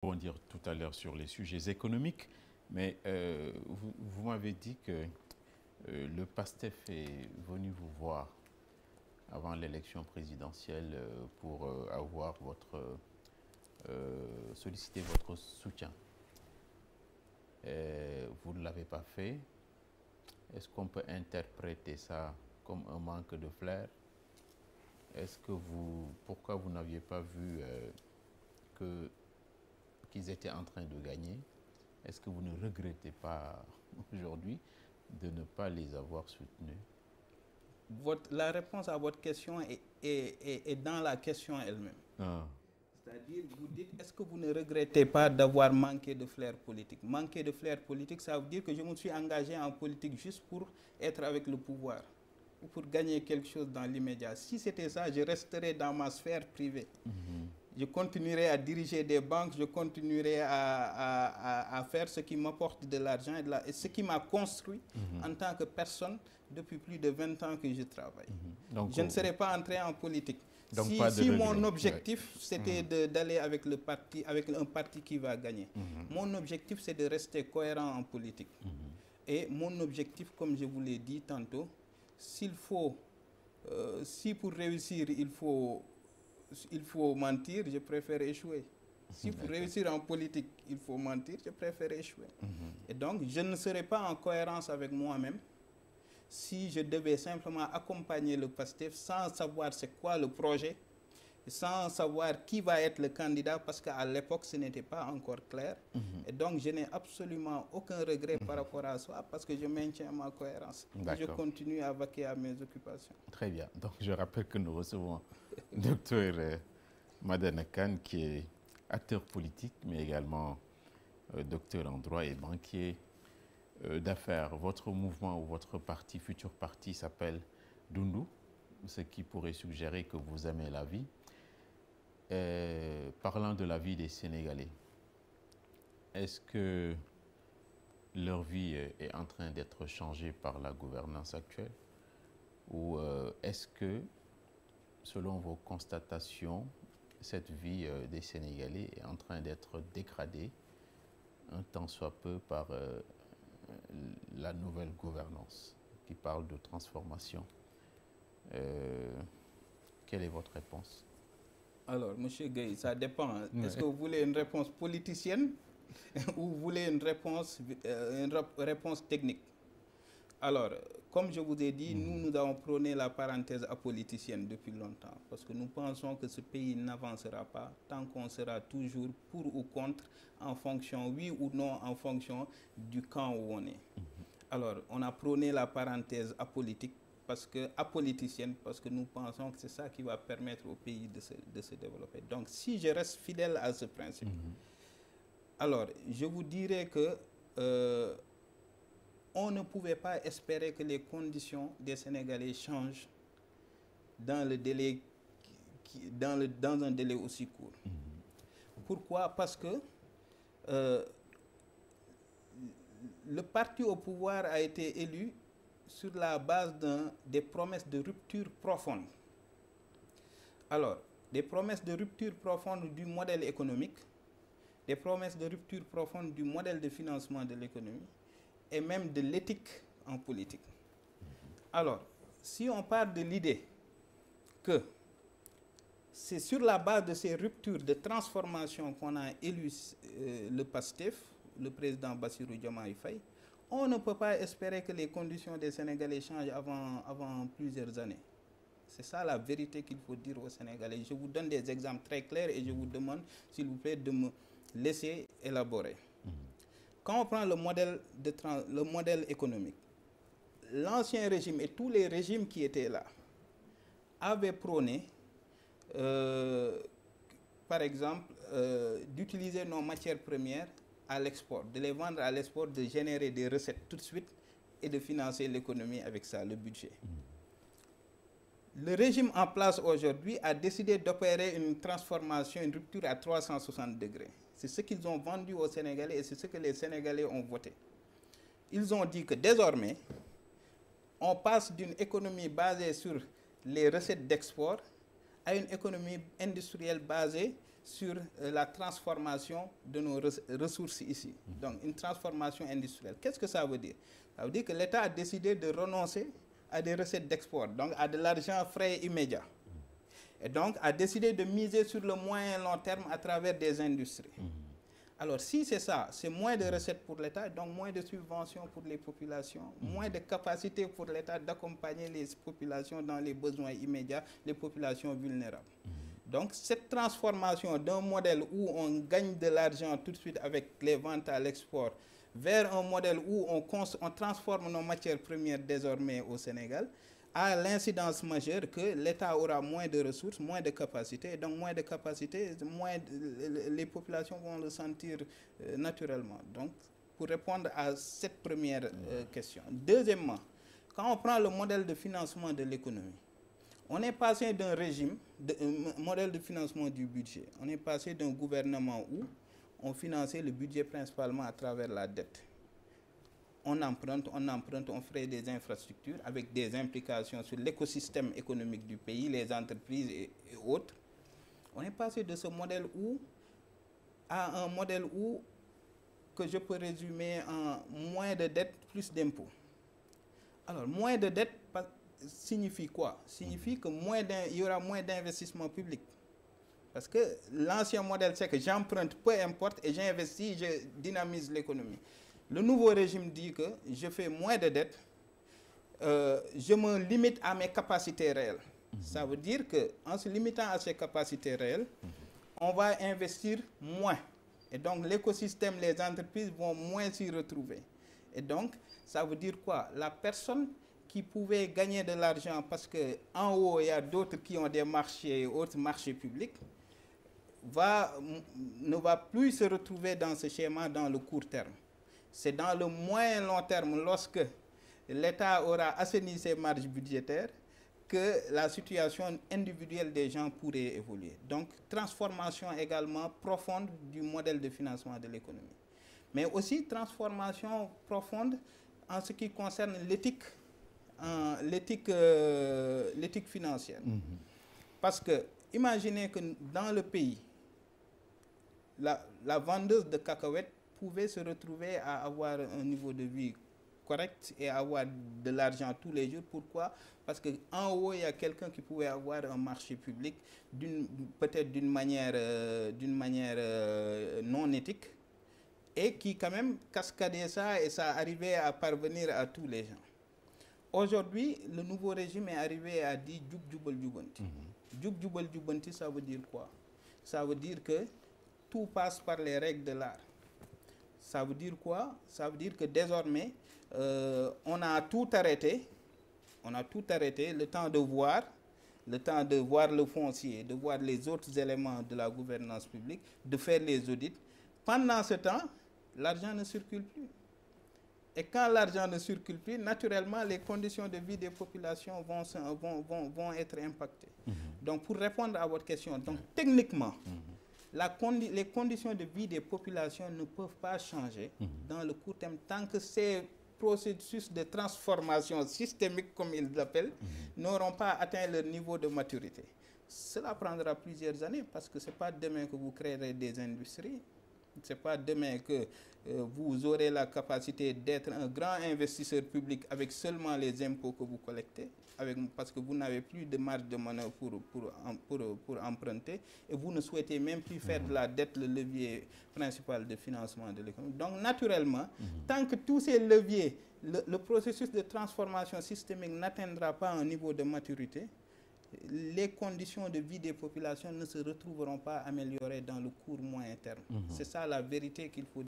Rebondir tout à l'heure sur les sujets économiques, mais vous m'avez dit que le PASTEF est venu vous voir avant l'élection présidentielle pour avoir solliciter votre soutien. Vous ne l'avez pas fait. Est-ce qu'on peut interpréter ça comme un manque de flair? Pourquoi vous n'aviez pas vu qu'ils étaient en train de gagner? Est-ce que vous ne regrettez pas aujourd'hui de ne pas les avoir soutenus? La réponse à votre question est dans la question elle-même. Ah. C'est-à-dire, vous dites, est-ce que vous ne regrettez pas d'avoir manqué de flair politique? Manquer de flair politique, ça veut dire que je me suis engagé en politique juste pour être avec le pouvoir ou pour gagner quelque chose dans l'immédiat. Si c'était ça, je resterais dans ma sphère privée. Je continuerai à diriger des banques, je continuerai à faire ce qui m'apporte de l'argent et ce qui m'a construit en tant que personne depuis plus de 20 ans que je travaille. Donc, je ne serais pas entré en politique. Donc si mon objectif, c'était d'aller avec un parti qui va gagner, mon objectif, c'est de rester cohérent en politique. Et mon objectif, comme je vous l'ai dit tantôt, si pour réussir, il faut mentir, je préfère échouer. Si pour réussir en politique, il faut mentir, je préfère échouer. Et donc, je ne serai pas en cohérence avec moi-même si je devais simplement accompagner le PASTEF sans savoir c'est quoi le projet, sans savoir qui va être le candidat, parce qu'à l'époque, ce n'était pas encore clair. Et donc, je n'ai absolument aucun regret par rapport à ça, parce que je maintiens ma cohérence. Je continue à vaquer à mes occupations. Très bien. Donc, je rappelle que nous recevons Dr Madane Kane, qui est acteur politique, mais également docteur en droit et banquier d'affaires. Votre mouvement ou votre parti, futur parti, s'appelle Dundu, ce qui pourrait suggérer que vous aimez la vie. Parlant de la vie des Sénégalais, est-ce que leur vie est en train d'être changée par la gouvernance actuelle? Ou est-ce que, selon vos constatations, cette vie des Sénégalais est en train d'être dégradée un tant soit peu par la nouvelle gouvernance qui parle de transformation? Quelle est votre réponse? Alors, M. Gueye, ça dépend. Est-ce que vous voulez une réponse politicienne ou vous voulez une réponse technique? Alors, comme je vous ai dit, nous avons prôné la parenthèse apoliticienne depuis longtemps, parce que nous pensons que ce pays n'avancera pas tant qu'on sera toujours pour ou contre, en fonction, oui ou non, en fonction du camp où on est. Alors, on a prôné la parenthèse apoliticienne, parce que nous pensons que c'est ça qui va permettre au pays de se développer. Donc, si je reste fidèle à ce principe, alors, je vous dirais que on ne pouvait pas espérer que les conditions des Sénégalais changent dans un délai aussi court. Pourquoi? Parce que le parti au pouvoir a été élu sur la base des promesses de rupture profonde. Alors, des promesses de rupture profonde du modèle économique, des promesses de rupture profonde du modèle de financement de l'économie, et même de l'éthique en politique. Alors, si on part de l'idée que c'est sur la base de ces ruptures de transformation qu'on a élu le PASTEF, le président Bassirou Diomaye Faye, on ne peut pas espérer que les conditions des Sénégalais changent avant plusieurs années. C'est ça la vérité qu'il faut dire aux Sénégalais. Je vous donne des exemples très clairs et je vous demande, s'il vous plaît, de me laisser élaborer. Quand on prend le modèle économique, l'ancien régime et tous les régimes qui étaient là avaient prôné, par exemple, d'utiliser nos matières premières à l'export, de les vendre à l'export, de générer des recettes tout de suite et de financer l'économie avec ça, le budget. Le régime en place aujourd'hui a décidé d'opérer une transformation, une rupture à 360 degrés. C'est ce qu'ils ont vendu aux Sénégalais et c'est ce que les Sénégalais ont voté. Ils ont dit que désormais, on passe d'une économie basée sur les recettes d'export à une économie industrielle basée sur la transformation de nos ressources ici. Donc une transformation industrielle. Qu'est-ce que ça veut dire? Ça veut dire que l'État a décidé de renoncer à des recettes d'export, donc à de l'argent frais immédiat. Et donc a décidé de miser sur le moyen et long terme à travers des industries. Alors si c'est ça, c'est moins de recettes pour l'État, donc moins de subventions pour les populations, moins de capacité pour l'État d'accompagner les populations dans les besoins immédiats, les populations vulnérables. Donc cette transformation d'un modèle où on gagne de l'argent tout de suite avec les ventes à l'export vers un modèle où on transforme nos matières premières désormais au Sénégal a l'incidence majeure que l'État aura moins de ressources, moins de capacités, et donc moins de capacités, les populations vont le sentir naturellement. Donc, pour répondre à cette première question. Deuxièmement, quand on prend le modèle de financement de l'économie, on est passé d'un régime, modèle de financement du budget, on est passé d'un gouvernement où on finançait le budget principalement à travers la dette. On emprunte, on ferait des infrastructures avec des implications sur l'écosystème économique du pays, les entreprises et autres. On est passé de ce modèle à un modèle que je peux résumer en moins de dettes, plus d'impôts. Alors, moins de dettes signifie quoi? Signifie que il y aura moins d'investissement public. Parce que l'ancien modèle, c'est que j'emprunte, peu importe, et j'investis, je dynamise l'économie. Le nouveau régime dit que je fais moins de dettes, je me limite à mes capacités réelles. Ça veut dire qu'en se limitant à ces capacités réelles, on va investir moins. Et donc l'écosystème, les entreprises vont moins s'y retrouver. Et donc, ça veut dire quoi? La personne qui pouvait gagner de l'argent parce qu'en haut, il y a d'autres qui ont des marchés, autres marchés publics, ne va plus se retrouver dans ce schéma dans le court terme. C'est dans le moyen long terme, lorsque l'État aura assaini ses marges budgétaires, que la situation individuelle des gens pourrait évoluer. Donc, transformation également profonde du modèle de financement de l'économie. Mais aussi transformation profonde en ce qui concerne l'éthique financière. Parce que, imaginez que dans le pays, la vendeuse de cacahuètes pouvait se retrouver à avoir un niveau de vie correct et avoir de l'argent tous les jours. Pourquoi? Parce qu'en haut, il y a quelqu'un qui pouvait avoir un marché public, peut-être d'une manière non éthique, et qui quand même cascadait ça, et ça arrivait à parvenir à tous les gens. Aujourd'hui, le nouveau régime est arrivé à dire Djoub Djoubal Djoubanti. Djoub Djoubal Djoubanti, ça veut dire quoi? Ça veut dire que tout passe par les règles de l'art. Ça veut dire quoi? Ça veut dire que désormais, on a tout arrêté. On a tout arrêté, le temps de voir le foncier, de voir les autres éléments de la gouvernance publique, de faire les audits. Pendant ce temps, l'argent ne circule plus. Et quand l'argent ne circule plus, naturellement, les conditions de vie des populations vont être impactées. Donc, pour répondre à votre question, donc techniquement, les conditions de vie des populations ne peuvent pas changer dans le court terme tant que ces processus de transformation systémique, comme ils l'appellent, n'auront pas atteint leur niveau de maturité. Cela prendra plusieurs années parce que ce n'est pas demain que vous créerez des industries. Ce n'est pas demain que vous aurez la capacité d'être un grand investisseur public avec seulement les impôts que vous collectez, parce que vous n'avez plus de marge de manœuvre pour emprunter, et vous ne souhaitez même plus faire de la dette le levier principal de financement de l'économie. Donc naturellement, tant que tous ces leviers, le processus de transformation systémique n'atteindra pas un niveau de maturité, les conditions de vie des populations ne se retrouveront pas améliorées dans le court moyen terme. C'est ça la vérité qu'il faut